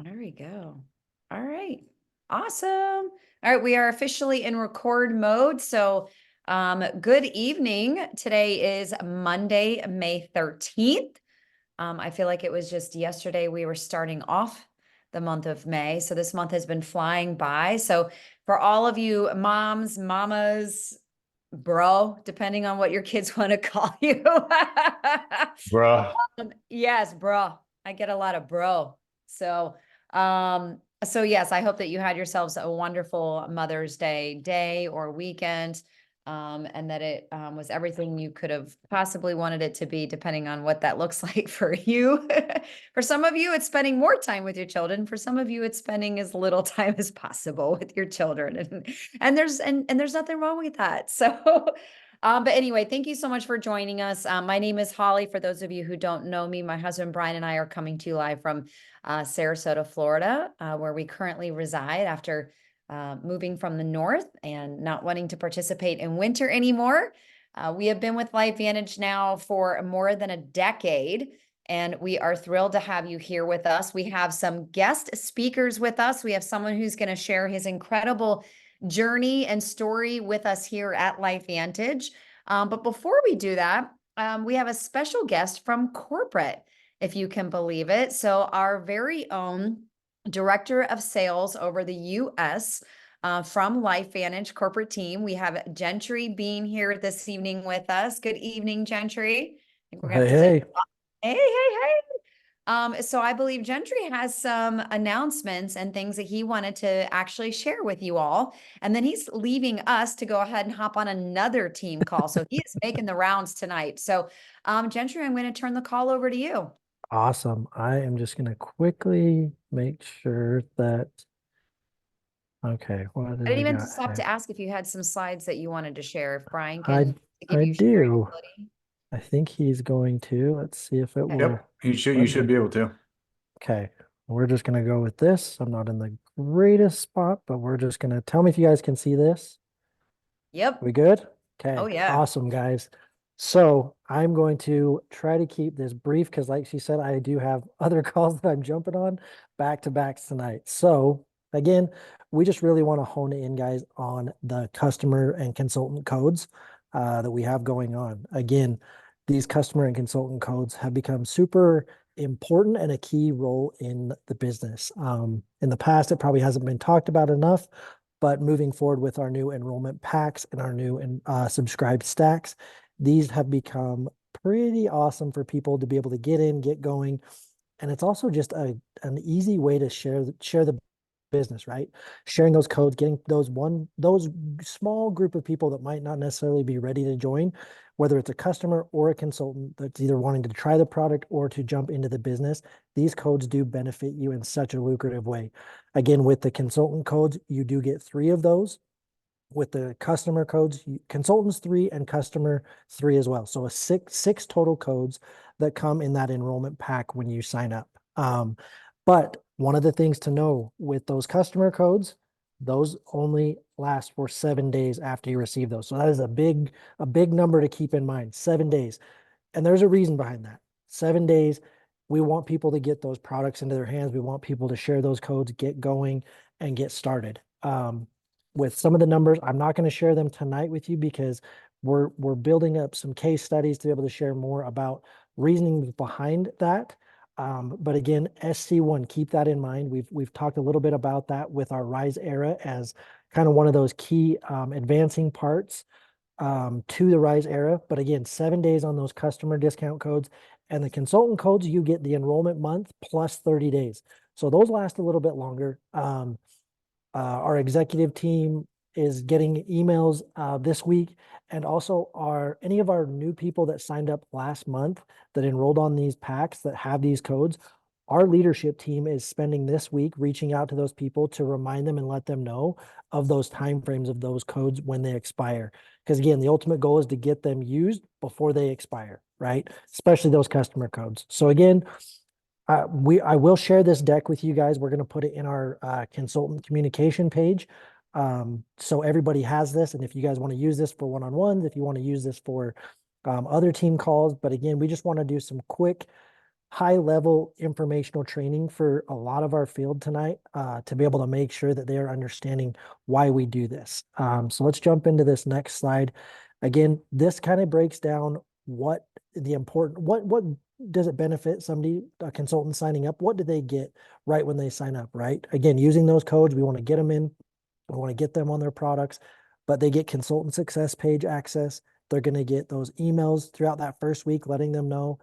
There we go. All right. Awesome. All right, we are officially in record mode. So, good evening. Today is Monday, May 13th. I feel like it was just yesterday we were starting off the month of May. So this month has been flying by. So for all of you moms, mamas, bro, depending on what your kids want to call you. Bruh. Yes, bro. I get a lot of bro. So, so yes, I hope that you had yourselves a wonderful Mother's day or weekend, and that it was everything you could have possibly wanted it to be, depending on what that looks like for you. For some of you, it's spending more time with your children. For some of you, it's spending as little time as possible with your children, and there's nothing wrong with that. So. But anyway, thank you so much for joining us. My name is Holly. For those of you who don't know me, my husband Brian and I are coming to you live from Sarasota, Florida, where we currently reside after moving from the north and not wanting to participate in winter anymore. We have been with LifeVantage now for more than a decade, and we are thrilled to have you here with us. We have some guest speakers with us. We have someone who's going to share his incredible journey and story with us here at LifeVantage. But before we do that, we have a special guest from corporate, if you can believe it. So our very own director of sales over the US from LifeVantage corporate team, we have Gentry being here this evening with us. Good evening, Gentry. I think we're going to Hey, have to say, hey. hey. So I believe Gentry has some announcements and things that he wanted to actually share with you all. And then he's leaving us to go ahead and hop on another team call. So he is making the rounds tonight. So, Gentry, I'm going to turn the call over to you. Awesome. I am just going to quickly make sure that, okay, what I did didn't I even got stop here? to ask if you had some slides that you wanted to share. If Brian I, can give I you sharing do. ability. I think he's going to. Let's see if it Okay. will. Yep, you let should me. be able to. Okay, we're just going to go with this. I'm not in the greatest spot, but we're just going to tell me if you guys can see this. Yep. We good? Oh, Okay, yeah. awesome, guys. So I'm going to try to keep this brief because, like she said, I do have other calls that I'm jumping on back to back tonight. So again, we just really want to hone in, guys, on the customer and consultant codes that we have going on. Again, these customer and consultant codes have become super important and a key role in the business. In the past, it probably hasn't been talked about enough, but moving forward with our new enrollment packs and our new subscribed stacks, these have become pretty awesome for people to be able to get in, get going. And it's also just an easy way to share the business, right? Sharing those codes, getting those small group of people that might not necessarily be ready to join, whether it's a customer or a consultant that's either wanting to try the product or to jump into the business. These codes do benefit you in such a lucrative way. Again, with the consultant codes, you do get 3 of those. With the customer codes, consultants 3 and customer 3 as well. So a six total codes that come in that enrollment pack when you sign up. But one of the things to know with those customer codes, those only last for 7 days after you receive those. So that is a big number to keep in mind. 7 days. And there's a reason behind that. 7 days, we want people to get those products into their hands. We want people to share those codes, get going, and get started. With some of the numbers, I'm not going to share them tonight with you because we're building up some case studies to be able to share more about reasoning behind that. But again, SC1, keep that in mind. We've talked a little bit about that with our Rise era as kind of one of those key advancing parts to the Rise era. But again, 7 days on those customer discount codes, and the consultant codes, you get the enrollment month plus 30 days. So those last a little bit longer. Our executive team is getting emails this week, and also any of our new people that signed up last month that enrolled on these packs that have these codes. Our leadership team is spending this week reaching out to those people to remind them and let them know of those timeframes of those codes when they expire. Because again, the ultimate goal is to get them used before they expire, right? Especially those customer codes. So again, I will share this deck with you guys. We're going to put it in our consultant communication page. So everybody has this. And if you guys want to use this for one-on-ones, if you want to use this for other team calls. But again, we just want to do some quick, high level informational training for a lot of our field tonight to be able to make sure that they are understanding why we do this. So let's jump into this next slide. Again, this kind of breaks down what what does it benefit somebody, a consultant signing up? What do they get right when they sign up, right? Again, using those codes, we want to get them in, we want to get them on their products, but they get consultant success page access. They're going to get those emails throughout that first week, letting them know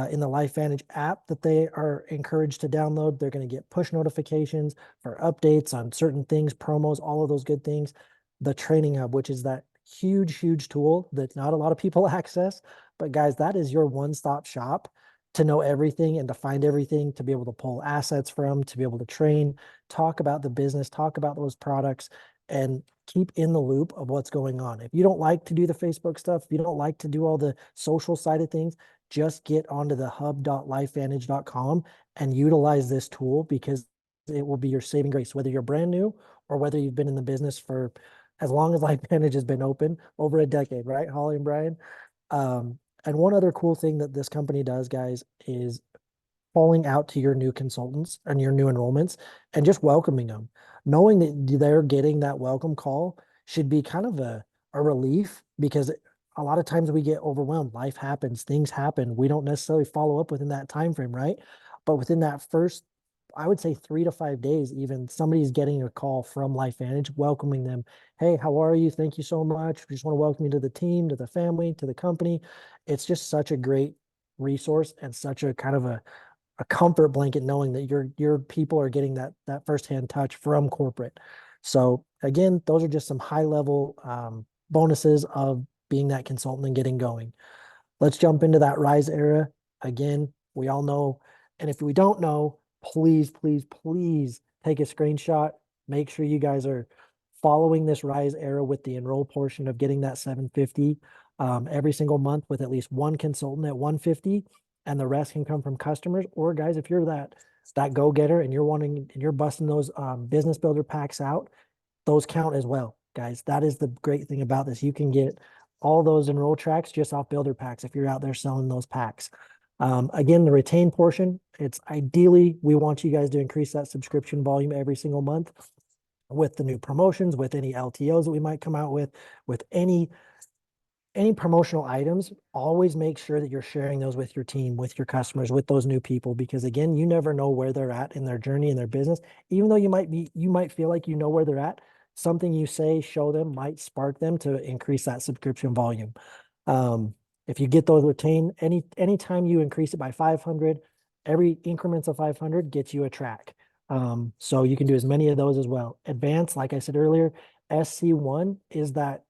in the LifeVantage app that they are encouraged to download. They're going to get push notifications for updates on certain things, promos, all of those good things. The Training Hub, which is that huge tool that not a lot of people access. But guys, that is your one-stop shop to know everything and to find everything, to be able to pull assets from, to be able to train, talk about the business, talk about those products, and keep in the loop of what's going on. If you don't like to do the Facebook stuff, if you don't like to do all the social side of things, just get onto the hub.lifevantage.com and utilize this tool, because it will be your saving grace, whether you're brand new or whether you've been in the business for as long as LifeVantage has been open, over a decade, right, Holly and Brian? And one other cool thing that this company does, guys, is calling out to your new consultants and your new enrollments and just welcoming them. Knowing that they're getting that welcome call should be kind of a relief, because a lot of times we get overwhelmed. Life happens, things happen. We don't necessarily follow up within that time frame, right? But within that first, I would say 3 to 5 days, even, somebody's getting a call from LifeVantage welcoming them. Hey, how are you? Thank you so much. We just want to welcome you to the team, to the family, to the company. It's just such a great resource and such a kind of a comfort blanket, knowing that your people are getting that firsthand touch from corporate. So again, those are just some high level bonuses of being that consultant and getting going. Let's jump into that Rise era. Again, we all know, and if we don't know, please take a screenshot. Make sure you guys are following this Rise era with the enroll portion of getting that 750 every single month, with at least one consultant at 150, and the rest can come from customers. Or guys, if you're that go-getter and you're busting those business builder packs out, those count as well, guys. That is the great thing about this. You can get all those enroll tracks just off builder packs if you're out there selling those packs. Again, the retain portion, it's ideally, we want you guys to increase that subscription volume every single month with the new promotions, with any LTOs that we might come out with any promotional items. Always make sure that you're sharing those with your team, with your customers, with those new people, because again, you never know where they're at in their journey, in their business. Even though you might feel like you know where they're at, something you say, show them, might spark them to increase that subscription volume. If you get those retained, anytime you increase it by 500, every increments of 500 gets you a track. So you can do as many of those as well. Advanced, like I said earlier, SC1 is that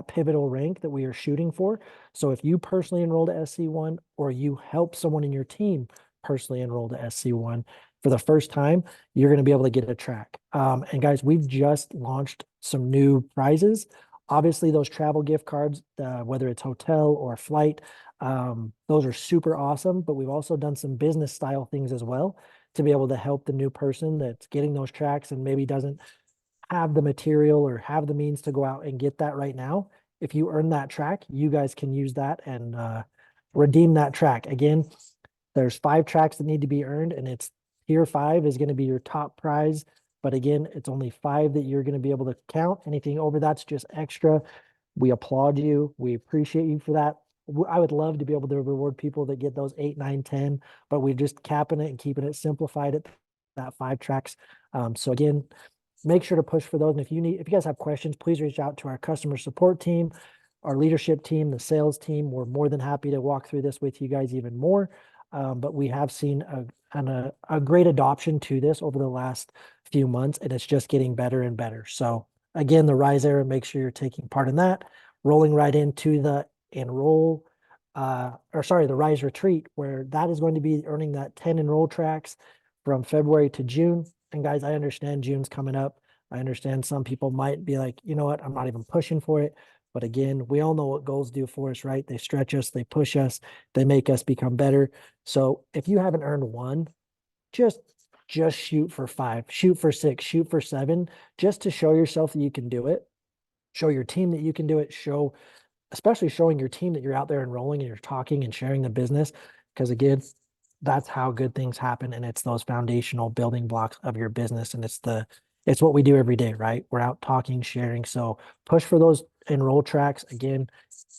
pivotal rank that we are shooting for. So if you personally enroll to SC1, or you help someone in your team personally enroll to SC1 for the first time, you're going to be able to get a track. And guys, we've just launched some new prizes. Obviously, those travel gift cards, whether it's hotel or flight, those are super awesome. But we've also done some business style things as well to be able to help the new person that's getting those tracks and maybe doesn't have the material or have the means to go out and get that right now. If you earn that track, you guys can use that and redeem that track. Again, there's 5 tracks that need to be earned, and it's tier 5 is going to be your top prize. But again, it's only 5 that you're going to be able to count. Anything over that's just extra. We applaud you. We appreciate you for that. I would love to be able to reward people that get those 8, 9, 10, but we're just capping it and keeping it simplified at that 5 tracks. So again, make sure to push for those. And if you guys have questions, please reach out to our customer support team, our leadership team, the sales team. We're more than happy to walk through this with you guys even more. But we have seen a great adoption to this over the last few months, and it's just getting better and better. So again, the Rise era, make sure you're taking part in that. Rolling right into the the Rise Retreat, where that is going to be earning that 10 enroll tracks from February to June. And guys, I understand June's coming up. I understand some people might be like, you know what, I'm not even pushing for it. But again, we all know what goals do for us, right? They stretch us, they push us, they make us become better. So if you haven't earned one, just shoot for 5, shoot for 6, shoot for 7, just to show yourself that you can do it. Show your team that you can do it. Show especially showing your team that you're out there enrolling and you're talking and sharing the business. Because again, that's how good things happen. And it's those foundational building blocks of your business. And it's what we do every day, right? We're out talking, sharing. So push for those enroll tracks. Again,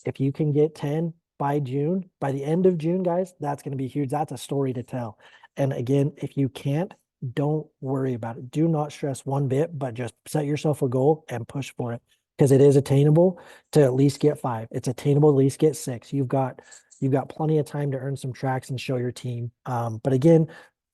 if you can get 10 by June, by the end of June, guys, that's going to be huge. That's a story to tell. And again, if you can't, don't worry about it. Do not stress one bit, but just set yourself a goal and push for it because it is attainable to at least get 5. It's attainable to at least get 6. You've got plenty of time to earn some tracks and show your team. But again,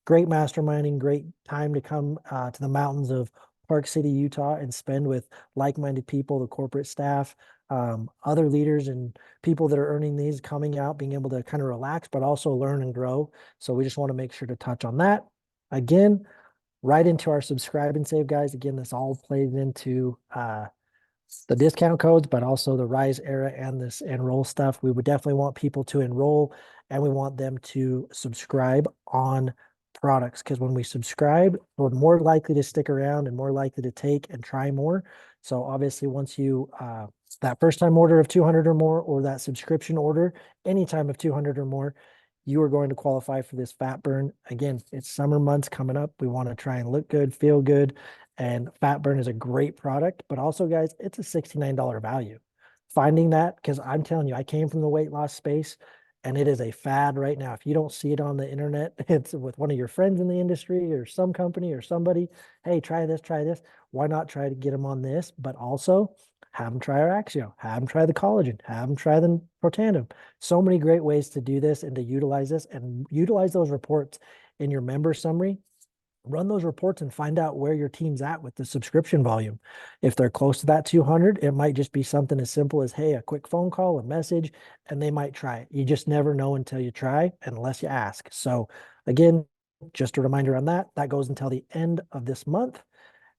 great masterminding, great time to come to the mountains of Park City, Utah, and spend with like-minded people, the corporate staff, other leaders, and people that are earning these coming out, being able to kind of relax, but also learn and grow. So we just want to make sure to touch on that. Again, right into our subscribe and save, guys. Again, this all plays into the discount codes, but also the Rise era and this enroll stuff. We would definitely want people to enroll and we want them to subscribe on products because when we subscribe, we're more likely to stick around and more likely to take and try more. So obviously, once you that first time order of 200 or more, or that subscription order, anytime of 200 or more, you are going to qualify for this fat burn. Again, it's summer months coming up. We want to try and look good, feel good. And Fat Burn is a great product, but also, guys, it's a $69 value. Finding that, because I'm telling you, I came from the weight loss space and it is a fad right now. If you don't see it on the internet, it's with one of your friends in the industry or some company or somebody. Hey, try this, try this. Why not try to get them on this? But also have them try our Axio, have them try the collagen, have them try the Protandim. So many great ways to do this and to utilize this and utilize those reports in your member summary. Run those reports and find out where your team's at with the subscription volume. If they're close to that 200, it might just be something as simple as, hey, a quick phone call, a message, and they might try it. You just never know until you try, unless you ask. So again, just a reminder on that. That goes until the end of this month.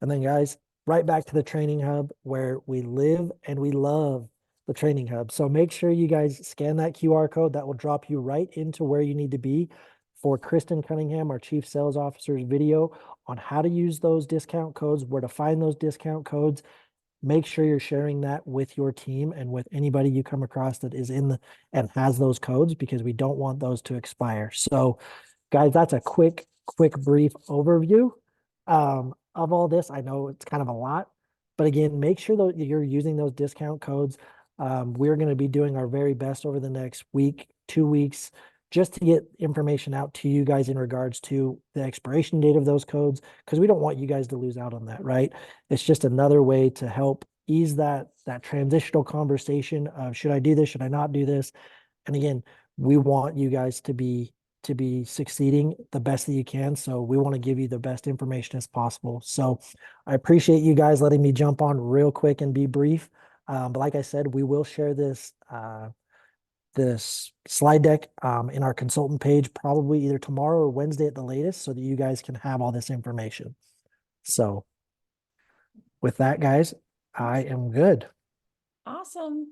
And then, guys, right back to the training hub where we live and we love the training hub. So make sure you guys scan that QR code. That will drop you right into where you need to be for Kristen Cunningham, our Chief Sales Officer's video on how to use those discount codes, where to find those discount codes. Make sure you're sharing that with your team and with anybody you come across that is in the and has those codes because we don't want those to expire. So, guys, that's a quick brief overview of all this. I know it's kind of a lot, but again, make sure that you're using those discount codes. We're going to be doing our very best over the next week, 2 weeks, just to get information out to you guys in regards to the expiration date of those codes, because we don't want you guys to lose out on that, right? It's just another way to help ease that transitional conversation of should I do this, should I not do this? And again, we want you guys to be succeeding the best that you can. So we want to give you the best information as possible. So I appreciate you guys letting me jump on real quick and be brief. But like I said, we will share this slide deck in our consultant page probably either tomorrow or Wednesday at the latest so that you guys can have all this information. So with that, guys, I am good. Awesome.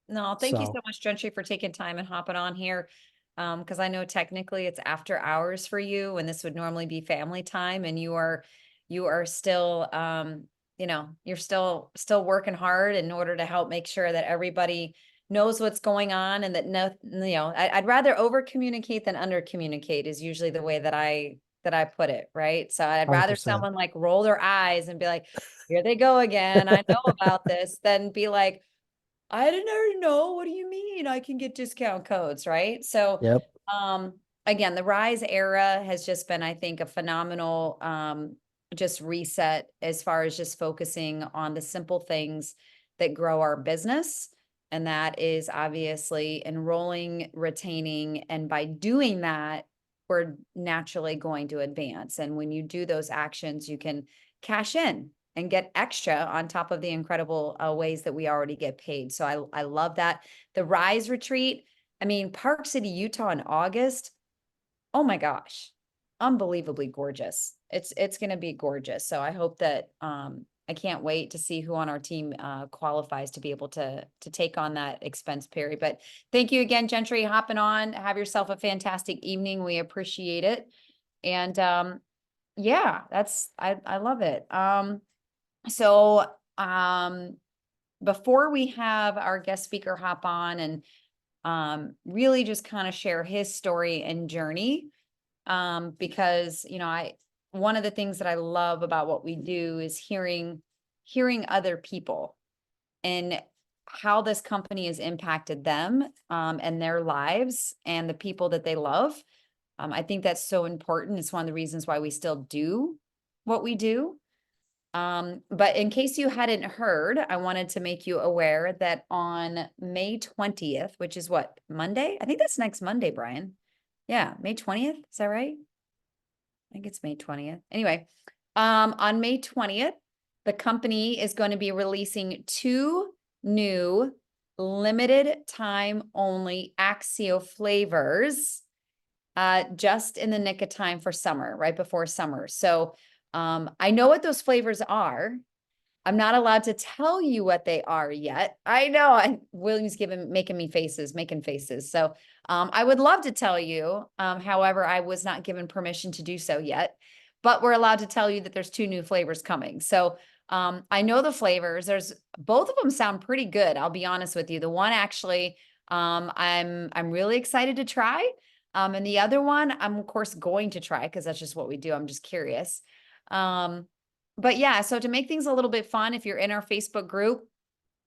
No, thank you so So much, Gentry, for taking time and hopping on here. Because I know technically it's after hours for you, and this would normally be family time, and you are still you're still working hard in order to help make sure that everybody knows what's going on and that I'd rather over communicate than under communicate is usually the way that I put it, right? So I'd rather 100%. someone like roll their eyes and be like, here they go again, I know about this, than be like, I didn't know. What do you mean? I can get discount codes, right? So, Yep. again, the Rise era has just been, I think, a phenomenal, just reset as far as just focusing on the simple things that grow our business. And that is obviously enrolling, retaining, and by doing that, we're naturally going to advance. And when you do those actions, you can cash in and get extra on top of the incredible ways that we already get paid. So I love that. The Rise retreat, I mean, Park City, Utah in August. Oh my gosh, unbelievably gorgeous. It's going to be gorgeous. So I hope that I can't wait to see who on our team qualifies to be able to take on that expense, Perry. But thank you again, Gentry, hopping on. Have yourself a fantastic evening. We appreciate it. And yeah, I love it. So before we have our guest speaker hop on and really just kind of share his story and journey, because, you know, one of the things that I love about what we do is hearing other people and how this company has impacted them, and their lives and the people that they love. I think that's so important. It's one of the reasons why we still do what we do. But in case you hadn't heard, I wanted to make you aware that on May 20th, which is what, Monday? I think that's next Monday, Brian. Yeah, May 20th. Is that right? I think it's May 20th. Anyway, on May 20th, the company is going to be releasing 2 new limited time only Axio flavors, just in the nick of time for summer, right before summer. So I know what those flavors are. I'm not allowed to tell you what they are yet. I know, William's making faces. So I would love to tell you. However, I was not given permission to do so yet, but we're allowed to tell you that there's 2 new flavors coming. So I know the flavors. Both of them sound pretty good. I'll be honest with you. The one actually, I'm really excited to try. And the other one, I'm of course going to try because that's just what we do. I'm just curious. But yeah, so to make things a little bit fun, if you're in our Facebook group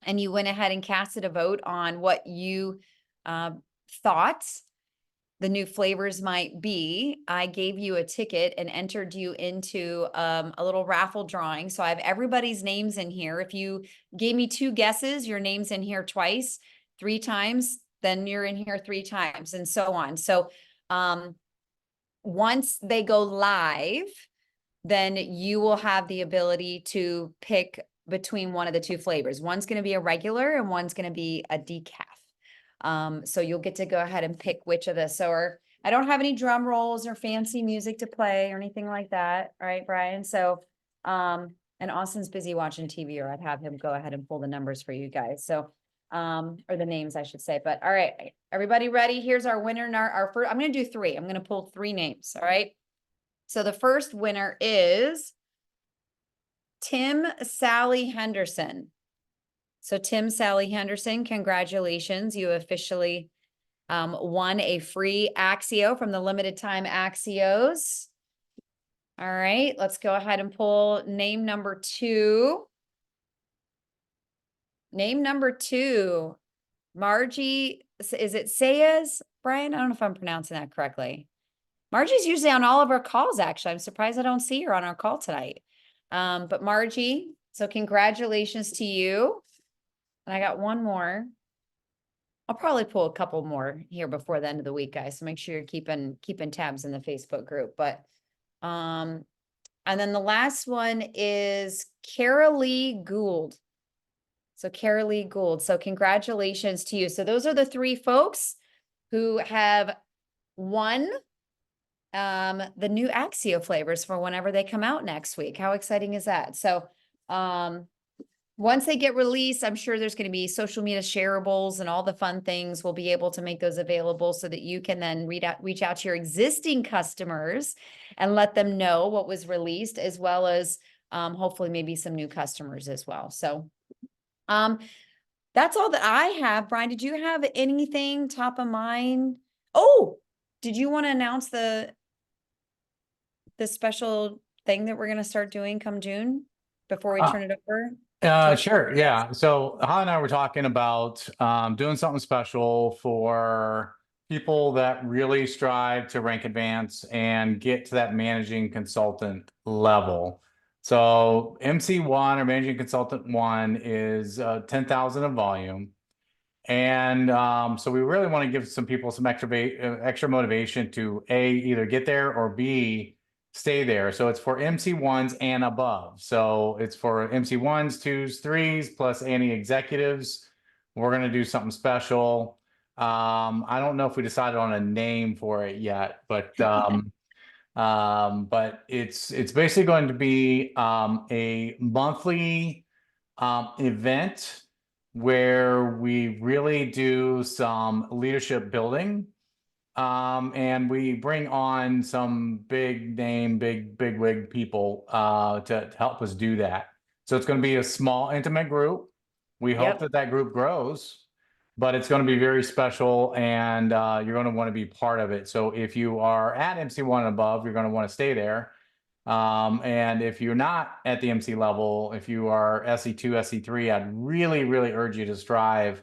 and you went ahead and casted a vote on what you thought the new flavors might be, I gave you a ticket and entered you into a little raffle drawing. So I have everybody's names in here. If you gave me 2 guesses, your name's in here twice, 3 times, then you're in here 3 times, and so on. So once they go live, then you will have the ability to pick between one of the 2 flavors. One's going to be a regular and one's going to be a decaf. So you'll get to go ahead and pick which of this. Or I don't have any drum rolls or fancy music to play or anything like that. All right, Brian. So, and Austin's busy watching TV, or I'd have him go ahead and pull the numbers for you guys. So, or the names, I should say. But all right, everybody ready? Here's our winner. And our first, I'm going to do 3. I'm going to pull 3 names. All right. So the first winner is Tim Sally Henderson. So Tim Sally Henderson, congratulations. You officially won a free Axio from the limited time Axios. All right, let's go ahead and pull name number 2. Name number 2, Margie, is it Sayas? Brian, I don't know if I'm pronouncing that correctly. Margie's usually on all of our calls, actually. I'm surprised I don't see her on our call tonight. But Margie, so congratulations to you. And I got one more. I'll probably pull a couple more here before the end of the week, guys. So make sure you're keeping tabs in the Facebook group. But and then the last one is Carolee Gould. So Carolee Gould. So congratulations to you. So those are the 3 folks who have won the new Axio flavors for whenever they come out next week. How exciting is that? So once they get released, I'm sure there's going to be social media shareables and all the fun things. We'll be able to make those available so that you can then reach out to your existing customers and let them know what was released, as well as hopefully maybe some new customers as well. So that's all that I have. Brian, did you have anything top of mind? Oh, did you want to announce the special thing that we're going to start doing come June before we turn it over? Sure. Yeah. So Han and I were talking about doing something special for people that really strive to rank advance and get to that managing consultant level. So MC1 or managing consultant 1 is 10,000 of volume. And so we really want to give some people some extra motivation to A, either get there, or B, stay there. So it's for MC1s and above. So it's for MC1s, 2s, 3s, plus any executives. We're going to do something special. I don't know if we decided on a name for it yet, but it's basically going to be a monthly event where we really do some leadership building. And we bring on some big name, big wig people to help us do that. So it's going to be a small, intimate group. We hope Yep. that that group grows, but it's going to be very special, and you're going to want to be part of it. So if you are at MC1 and above, you're going to want to stay there. And if you're not at the MC level, if you are SE2, SE3, I'd really, really urge you to strive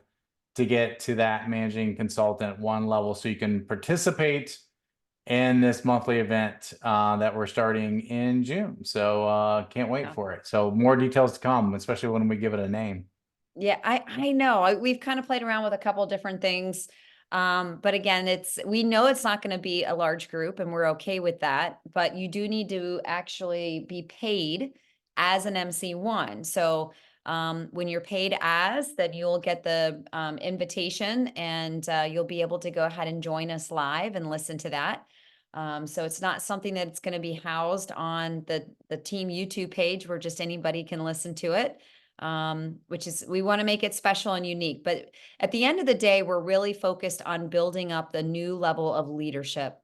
to get to that managing consultant 1 level so you can participate in this monthly event that we're starting in June. So can't wait Yeah. for it. So more details to come, especially when we give it a name. Yeah, I know. We've kind of played around with a couple different things. But again, we know it's not going to be a large group, and we're okay with that. But you do need to actually be paid as an MC1. So when you're paid as, then you'll get the invitation, and you'll be able to go ahead and join us live and listen to that. So it's not something that's going to be housed on the team YouTube page where just anybody can listen to it. Which is, we want to make it special and unique. But at the end of the day, we're really focused on building up the new level of leadership,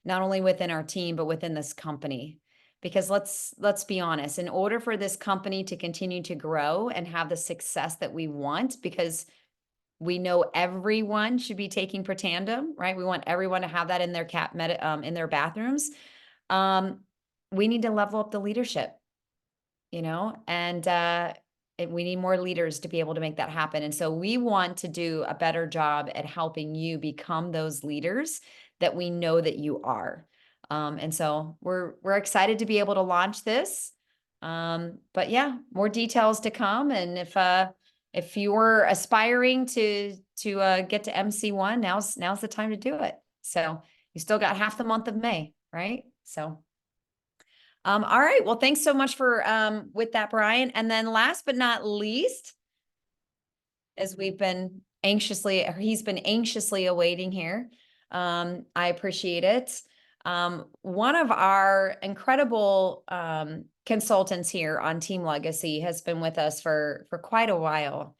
not only within our team, but within this company. Because let's be honest, in order for this company to continue to grow and have the success that we want, because we know everyone should be taking Protandim, right? We want everyone to have that in their in their bathrooms. We need to level up the leadership, and we need more leaders to be able to make that happen. And so we want to do a better job at helping you become those leaders that we know that you are. And so we're excited to be able to launch this. But yeah, more details to come. And if you're aspiring to get to MC1, now's the time to do it. So you still got half the month of May, right? So. All right. Well, thanks so much for with that, Brian. And then last but not least, as he's been anxiously awaiting here. I appreciate it. One of our incredible consultants here on Team Legacy has been with us for quite a while,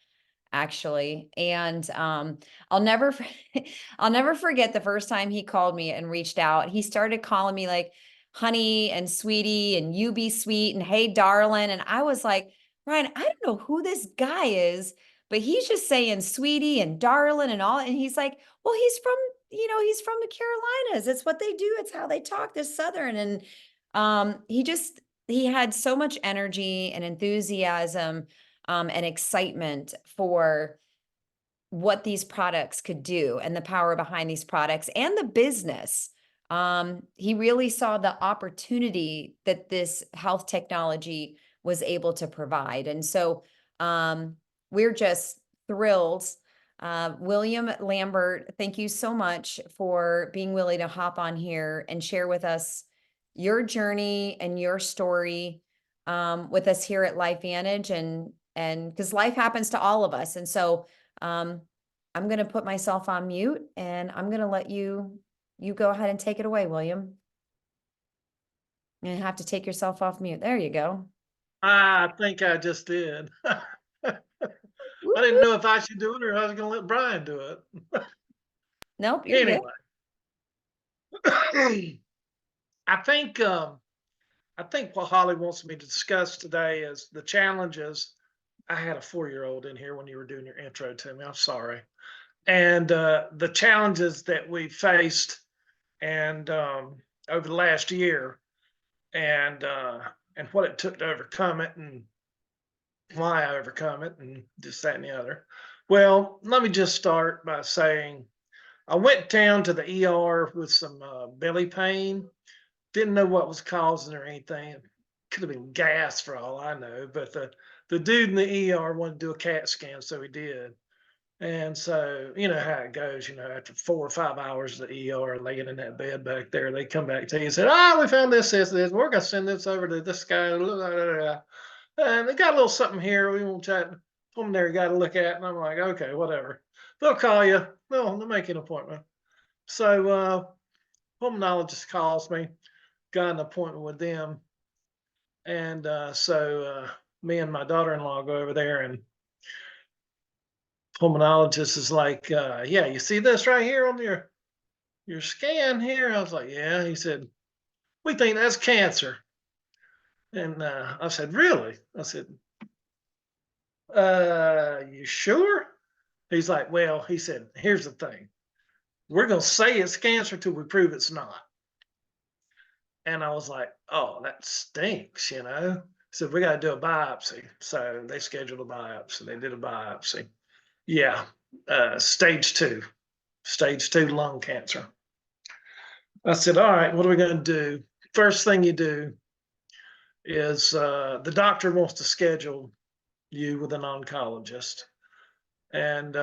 actually. And I'll never forget the first time he called me and reached out. He started calling me like honey and sweetie and you be sweet and hey darling, and I was like, Ryan, I don't know who this guy is, but he's just saying sweetie and darling and all. And he's like, well, he's from the Carolinas. It's what they do. It's how they talk, this Southern. And he had so much energy and enthusiasm and excitement for what these products could do and the power behind these products and the business. He really saw the opportunity that this health technology was able to provide. And so we're just thrilled. William Lambert, thank you so much for being willing to hop on here and share with us your journey and your story with us here at LifeVantage, and because life happens to all of us. And so I'm going to put myself on mute, and I'm going to let you go ahead and take it away, William. You have to take yourself off mute. There you go. I think I just did. I didn't know if I should do it or I was going to let Brian do it. Nope, you're good. Anyway, I think what Holly wants me to discuss today is the challenges. I had a 4-year-old in here when you were doing your intro to me. I'm sorry. And the challenges that we faced and over the last year, and what it took to overcome it, and why I overcome it, and this, that, and the other. Well, let me just start by saying I went down to the ER with some belly pain. Didn't know what was causing or anything. It could have been gas for all I know, but the dude in the ER wanted to do a CAT scan, so he did. And so, you know how it goes, after 4 or 5 hours of the ER laying in that bed back there, they come back to you and said, we found this. We're going to send this over to this guy. And they got a little something here. We won't chat. Pulmonary got to look at. And I'm like, okay, whatever. They'll call you. They'll make an appointment. So pulmonologist calls me, got an appointment with them. And so me and my daughter-in-law go over there, and pulmonologist is like, yeah, you see this right here on your scan here? I was like, yeah. He said, we think that's cancer. And I said, really? I said, You sure? He's like, well, he said, here's the thing. We're going to say it's cancer till we prove it's not. And I was like, oh, that stinks, you know? He said, we got to do a biopsy. So they scheduled a biopsy. They did a biopsy. Yeah, stage 2 lung cancer. I said, all right, what are we going to do? First thing you do is the doctor wants to schedule you with an oncologist. And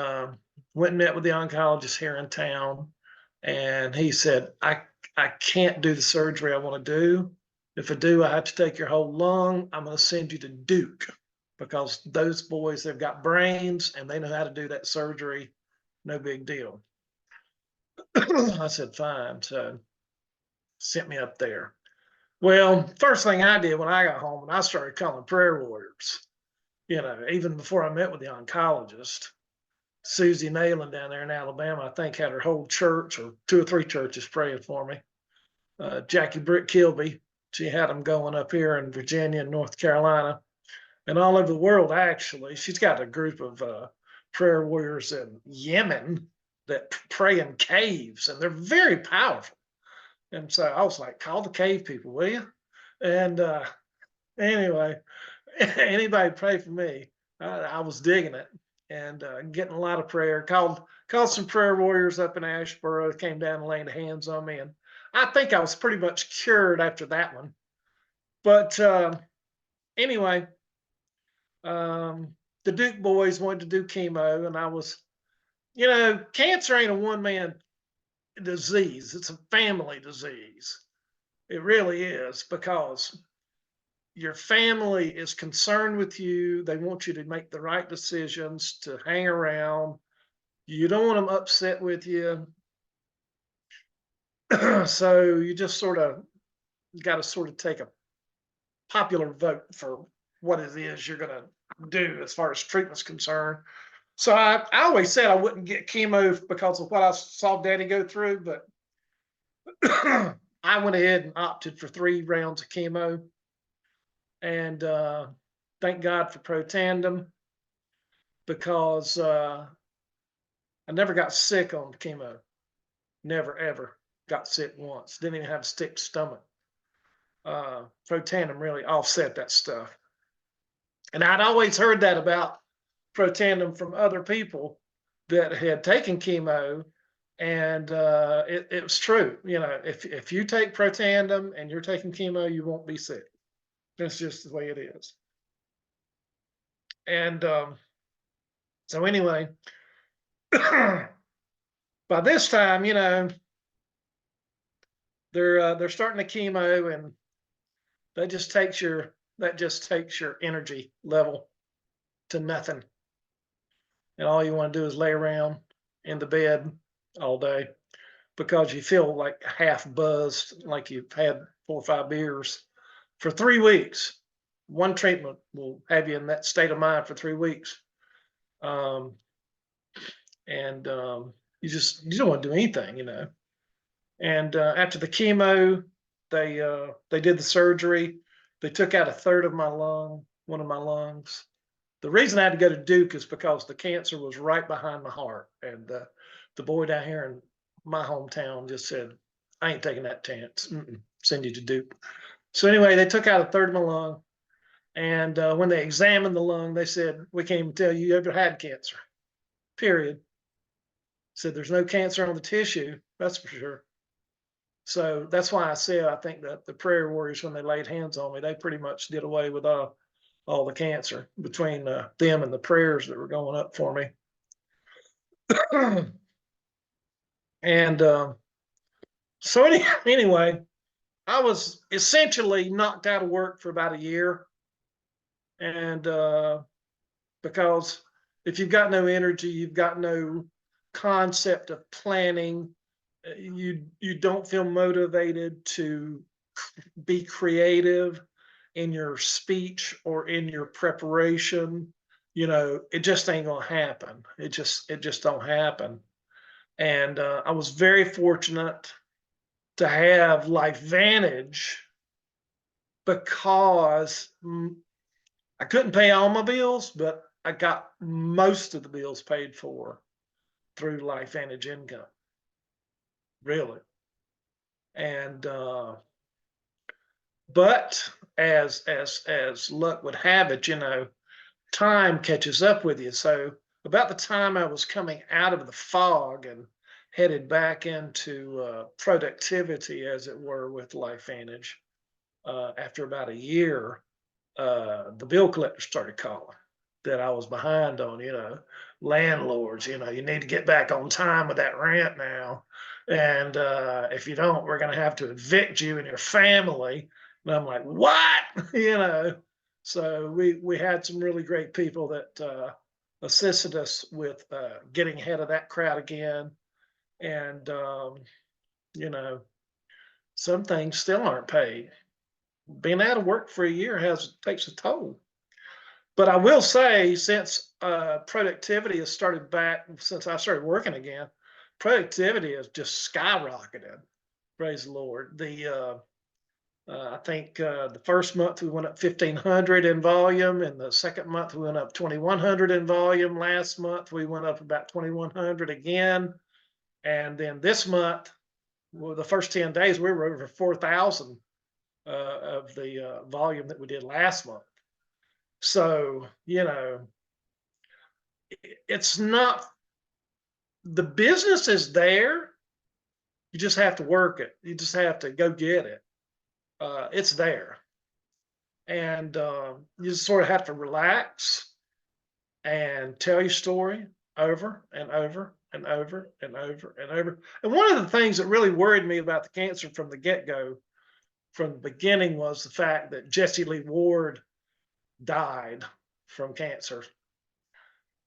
went and met with the oncologist here in town. And he said, I can't do the surgery I want to do. If I do, I have to take your whole lung. I'm going to send you to Duke because those boys, they've got brains and they know how to do that surgery. No big deal. I said, fine. So sent me up there. Well, first thing I did when I got home, and I started calling prayer warriors, you know, even before I met with the oncologist. Susie Nayland down there in Alabama, I think, had her whole church or 2 or 3 churches praying for me. Jackie Britt Kilby, she had them going up here in Virginia and North Carolina and all over the world, actually. She's got a group of prayer warriors in Yemen that pray in caves, and they're very powerful. And so I was like, call the cave people, will you? And anyway, anybody pray for me. I was digging it and getting a lot of prayer. Called some prayer warriors up in Ashboro, came down and laid hands on me. And I think I was pretty much cured after that one. But anyway, the Duke boys wanted to do chemo, and I was, you know, cancer ain't a one-man disease. It's a family disease. It really is, because your family is concerned with you. They want you to make the right decisions, to hang around. You don't want them upset with you. So you just sort of got to sort of take a popular vote for what it is you're going to do as far as treatment's concerned. So I always said I wouldn't get chemo because of what I saw Daddy go through, but I went ahead and opted for 3 rounds of chemo. And thank God for Protandim, because I never got sick on chemo. Never, ever got sick once. Didn't even have a sick stomach. Protandim really offset that stuff. And I'd always heard that about Protandim from other people that had taken chemo, and it was true. You know, if you take Protandim and you're taking chemo, you won't be sick. That's just the way it is. And so anyway, by this time, you know, they're starting the chemo, and that just takes your energy level to nothing. And all you want to do is lay around in the bed all day because you feel like half buzzed, like you've had 4 or 5 beers for 3 weeks. One treatment will have you in that state of mind for 3 weeks. You don't want to do anything, you know. And after the chemo, they did the surgery. They took out 1/3 of my lung, one of my lungs. The reason I had to go to Duke is because the cancer was right behind my heart. And the boy down here in my hometown just said, I ain't taking that chance. Send you to Duke. So anyway, they took out 1/3 of my lung. And when they examined the lung, they said, we can't even tell you ever had cancer, period. Said there's no cancer on the tissue, that's for sure. So that's why I said I think that the prayer warriors, when they laid hands on me, they pretty much did away with all the cancer between them and the prayers that were going up for me. And so anyway, I was essentially knocked out of work for about a year. And because if you've got no energy, you've got no concept of planning, you don't feel motivated to be creative in your speech or in your preparation, you know, it just ain't gonna happen. It just don't happen. And I was very fortunate to have LifeVantage because I couldn't pay all my bills, but I got most of the bills paid for through LifeVantage income, really. And but as luck would have it, time catches up with you. So about the time I was coming out of the fog and headed back into productivity, as it were, with LifeVantage, after about a year, the bill collector started calling that I was behind on, landlords, you need to get back on time with that rent now. And if you don't, we're going to have to evict you and your family. And I'm like, what? So we had some really great people that assisted us with getting ahead of that crowd again. And, some things still aren't paid. Being out of work for a year takes a toll. But I will say, since productivity has started back, since I started working again, productivity has just skyrocketed. Praise the Lord. I think the first month we went up 1,500 in volume, and the second month we went up 2,100 in volume. Last month we went up about 2,100 again, and then this month, well, the first 10 days we were over 4,000 of the volume that we did last month. So, it's not, the business is there. You just have to work it. You just have to go get it. It's there. And you just sort of have to relax and tell your story over and over and over and over and over. And one of the things that really worried me about the cancer from the get-go, from the beginning, was the fact that Jesse Lee Ward died from cancer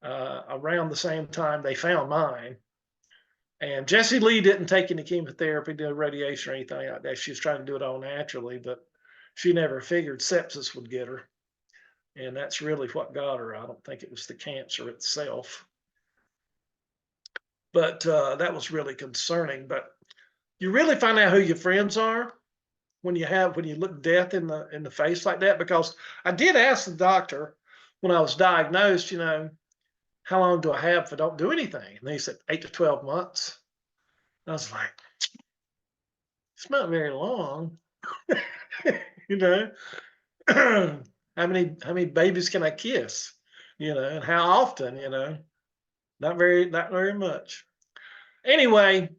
around the same time they found mine. And Jesse Lee didn't take any chemotherapy, no radiation or anything like that. She was trying to do it all naturally, but she never figured sepsis would get her. And that's really what got her. I don't think it was the cancer itself. But that was really concerning. But you really find out who your friends are when you look death in the face like that. Because I did ask the doctor when I was diagnosed, how long do I have if I don't do anything? And he said 8 to 12 months. I was like, it's not very long. How many babies can I kiss? And how often? Not very much. Anyway,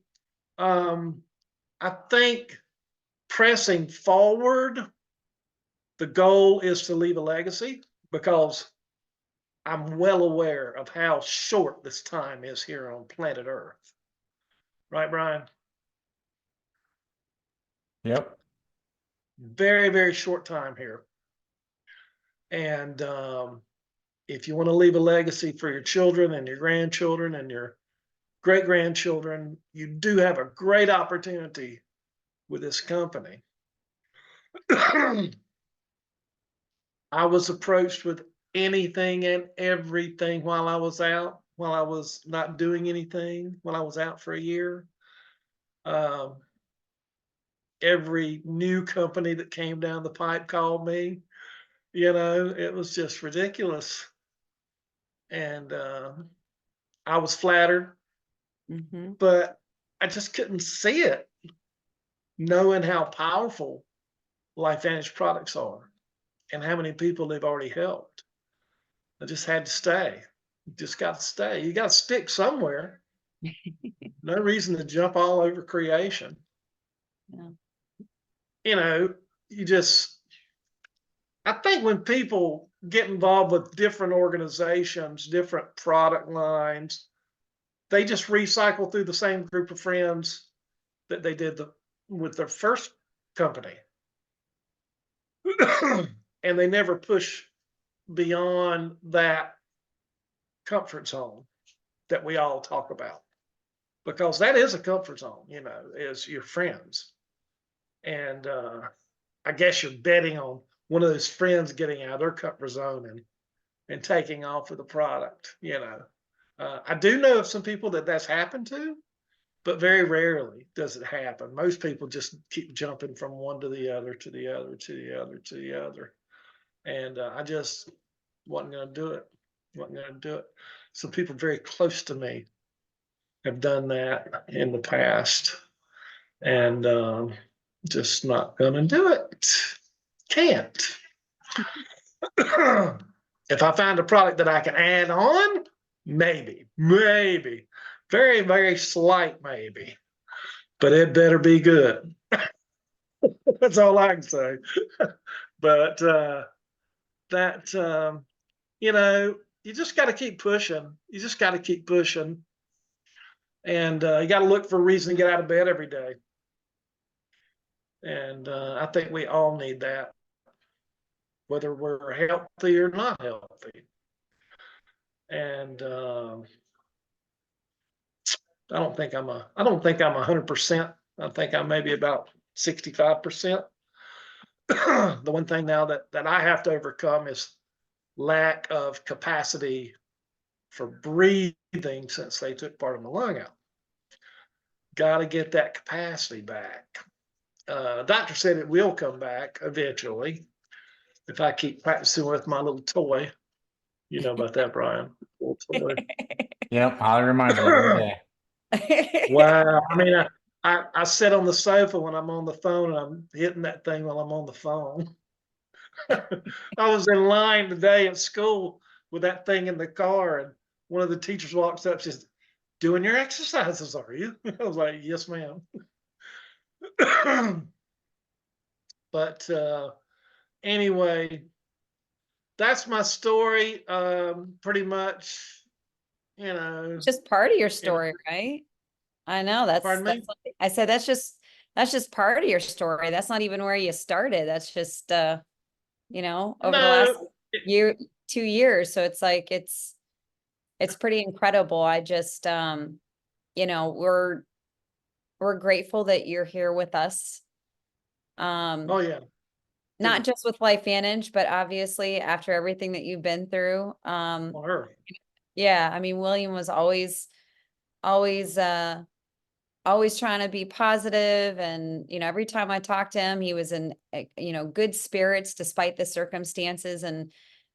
I think pressing forward, the goal is to leave a legacy, because I'm well aware of how short this time is here on planet Earth. Right, Brian? Yep. Very, very short time here. And if you want to leave a legacy for your children and your grandchildren and your great-grandchildren, you do have a great opportunity with this company. I was approached with anything and everything while I was not doing anything, while I was out for a year. Every new company that came down the pipe called me. It was just ridiculous. And I was flattered, but I just couldn't see it, knowing how powerful LifeVantage products are and how many people they've already helped. I just had to stay. You just got to stay. You got to stick somewhere. No reason to jump all over creation. Yeah. I think when people get involved with different organizations, different product lines, they just recycle through the same group of friends that they did with their first company. And they never push beyond that comfort zone that we all talk about, because that is a comfort zone, is your friends. And I guess you're betting on one of those friends getting out of their comfort zone and taking off with the product. I do know of some people that's happened to, but very rarely does it happen. Most people just keep jumping from one to the other, to the other, to the other, to the other. And I just wasn't going to do it. wasn't going to do it. Some people very close to me have done that in the past, and just not going to do it. Can't. If I find a product that I can add on, maybe, very, very slight, maybe, but it better be good. That's all I can say. But you know, you just got to keep pushing. You just got to keep pushing, and you got to look for a reason to get out of bed every day. And I think we all need that, whether we're healthy or not healthy. And I don't think I'm 100%. I think I'm maybe about 65%. The one thing now that I have to overcome is lack of capacity for breathing since they took part of my lung out. Got to get that capacity back. Doctor said it will come back eventually if I keep practicing with my little toy. You know about that, Brian? Little toy. Yep, Holly reminds me every day. Wow. I mean, I sit on the sofa when I'm on the phone and I'm hitting that thing while I'm on the phone. I was in line today at school with that thing in the car, and one of the teachers walks up, says, "Doing your exercises, are you?" I was like, "Yes, ma'am." But anyway, that's my story. Pretty much, you know. It's just part of your story, right? I know Pardon me? I said that's just part of your story. That's not even where you started. That's just you know, over the last No, year, 2 years. So it's like it's pretty incredible. I just you know, we're grateful that you're here with us. oh yeah, Not just with LifeVantage, but obviously after everything that you've been through. on her. Yeah, I mean, William was always always trying to be positive, and you know, every time I talked to him, he was in you know, good spirits despite the circumstances. And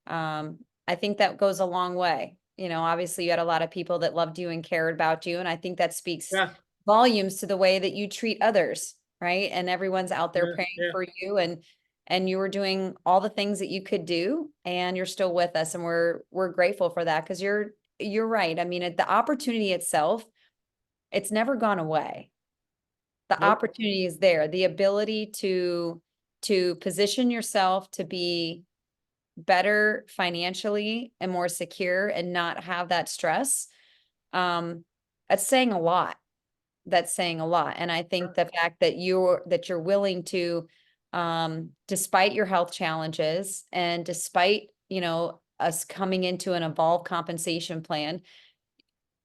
I think that goes a long way. You know, obviously you had a lot of people that loved you and cared about you, and I think that speaks Yeah, volumes to the way that you treat others, right? And everyone's out there yeah, praying yeah. for you, and you were doing all the things that you could do, and you're still with us, and we're grateful for that, because you're right. I mean, the opportunity itself, it's never gone away. The Nope. opportunity is there. The ability to position yourself to be better financially and more secure and not have that stress. That's saying a lot. That's saying a lot. And I think the fact that you're willing to, despite your health challenges and despite, you know, us coming into an evolved compensation plan,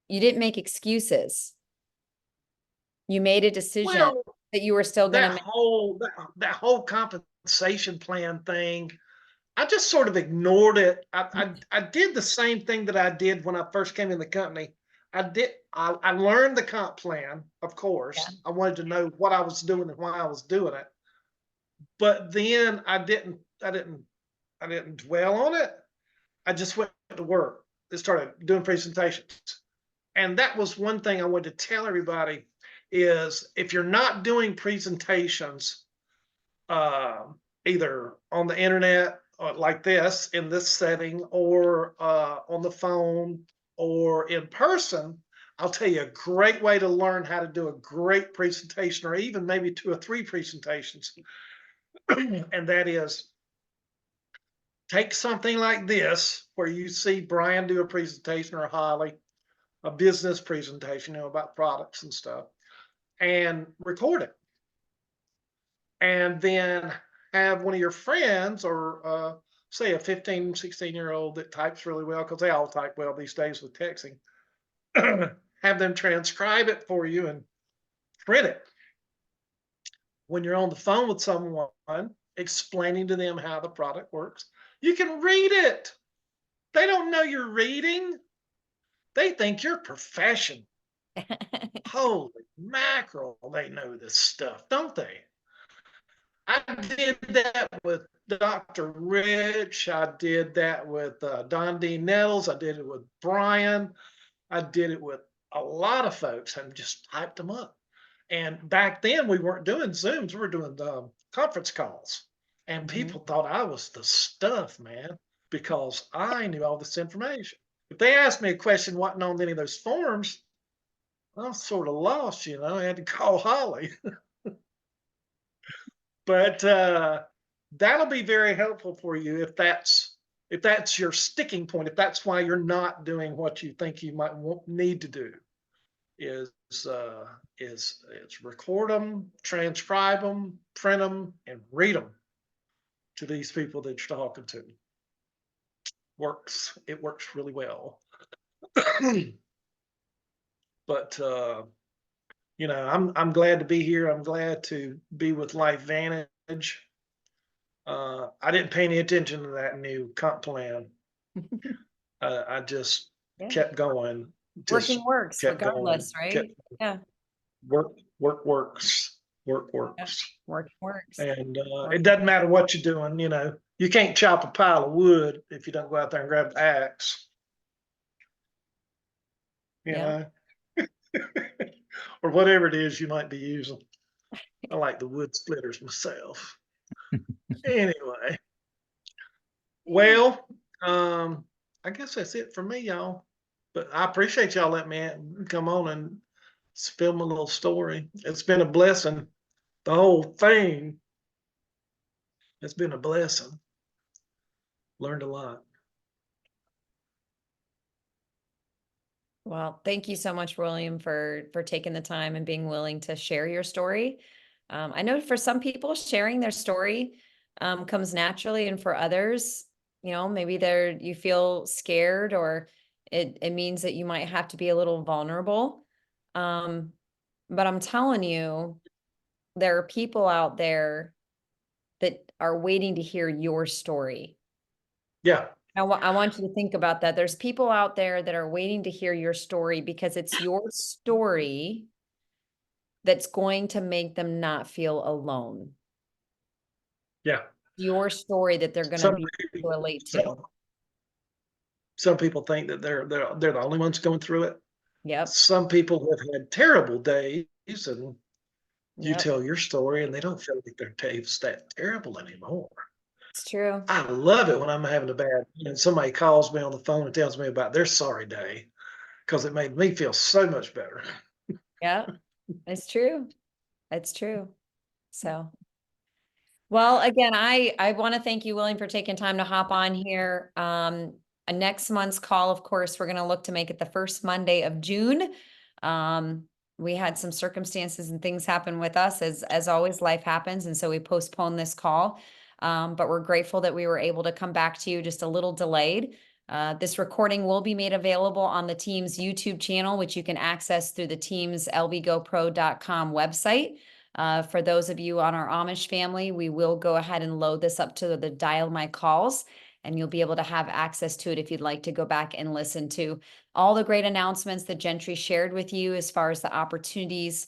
you didn't make excuses. You made a decision Well, that you were still going to that make. whole that whole compensation plan thing, I just sort of ignored it. I did the same thing that I did when I first came in the company. I learned the comp plan, of course. Yeah. I wanted to know what I was doing and why I was doing it. But then I didn't dwell on it. I just went to work and started doing presentations. And that was one thing I wanted to tell everybody is if you're not doing presentations, either on the internet like this in this setting, or on the phone, or in person, I'll tell you a great way to learn how to do a great presentation, or even maybe 2 or 3 presentations. And that is, take something like this where you see Brian do a presentation, or Holly, a business presentation, you know, about products and stuff, and record it. And then have one of your friends, or say a 15, 16-year-old that types really well, because they all type well these days with texting, have them transcribe it for you and print it. When you're on the phone with someone explaining to them how the product works, you can read it. They don't know you're reading. They think you're professional. Holy mackerel, they know this stuff, don't they? I did that with Dr. Rich. I did that with Don D. Nettles. I did it with Brian. I did it with a lot of folks and just typed them up. And back then we weren't doing Zooms, we were doing conference calls. And Mhm. people thought I was the stuff, man, because I knew all this information. If they asked me a question, wasn't on any of those forms, I was sort of lost, you know, I had to call Holly. But that'll be very helpful for you if that's your sticking point, if that's why you're not doing what you think you might need to do, is record them, transcribe them, print them, and read them to these people that you're talking to. It works really well. But you know, I'm glad to be here. I'm glad to be with LifeVantage. I didn't pay any attention to that new comp plan. I just Yeah. kept going. Working works kept going, regardless, kept right? Yeah, works. Work works. And it doesn't matter what you're doing, you know, you can't chop a pile of wood if you don't go out there and grab the axe. You Yeah. know, or whatever it is you might be using. I like the wood splitters myself. Anyway, well, I guess that's it for me, y'all. But I appreciate y'all letting me come on and spill my little story. It's been a blessing. The whole thing has been a blessing. Learned a lot. Well, thank you so much, William, for taking the time and being willing to share your story. I know for some people, sharing their story comes naturally, and for others, you know, maybe you feel scared, or it means that you might have to be a little vulnerable. But I'm telling you, there are people out there that are waiting to hear your story. Yeah. I want you to think about that. There's people out there that are waiting to hear your story because it's your story that's going to make them not feel alone. Yeah. Your story that they're going to Some be able to people, relate to. some people think that they're the only ones going through it. Yep. Some people have had terrible days, and you Yep. tell your story, and they don't feel like their day's that terrible anymore. It's true. I love it when I'm having a bad and somebody calls me on the phone and tells me about their sorry day, because it made me feel so much better. Yeah. It's true. It's true. So, well, again, I want to thank you, William, for taking time to hop on here. A next month's call, of course, we're going to look to make it the first Monday of June. We had some circumstances and things happen with us, as always, life happens, and so we postponed this call. But we're grateful that we were able to come back to you just a little delayed. This recording will be made available on the team's YouTube channel, which you can access through the team's lvgopro.com website. For those of you on our Amish family, we will go ahead and load this up to the Dial My Calls, and you'll be able to have access to it if you'd like to go back and listen to all the great announcements that Gentry shared with you as far as the opportunities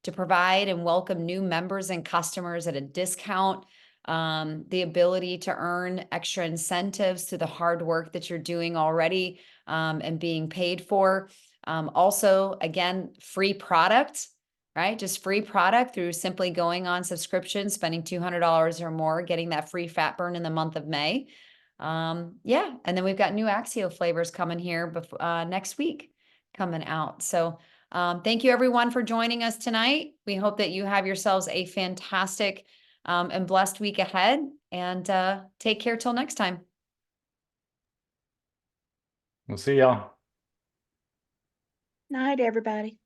to provide and welcome new members and customers at a discount, the ability to earn extra incentives through the hard work that you're doing already and being paid for. Also, again, free product. Right? Just free product through simply going on subscription, spending $200 or more, getting that free fat burn in the month of May. Yeah. And then we've got new Axio flavors coming here next week coming out. So thank you everyone for joining us tonight. We hope that you have yourselves a fantastic and blessed week ahead, and take care till next time. We'll see y'all. Night, everybody.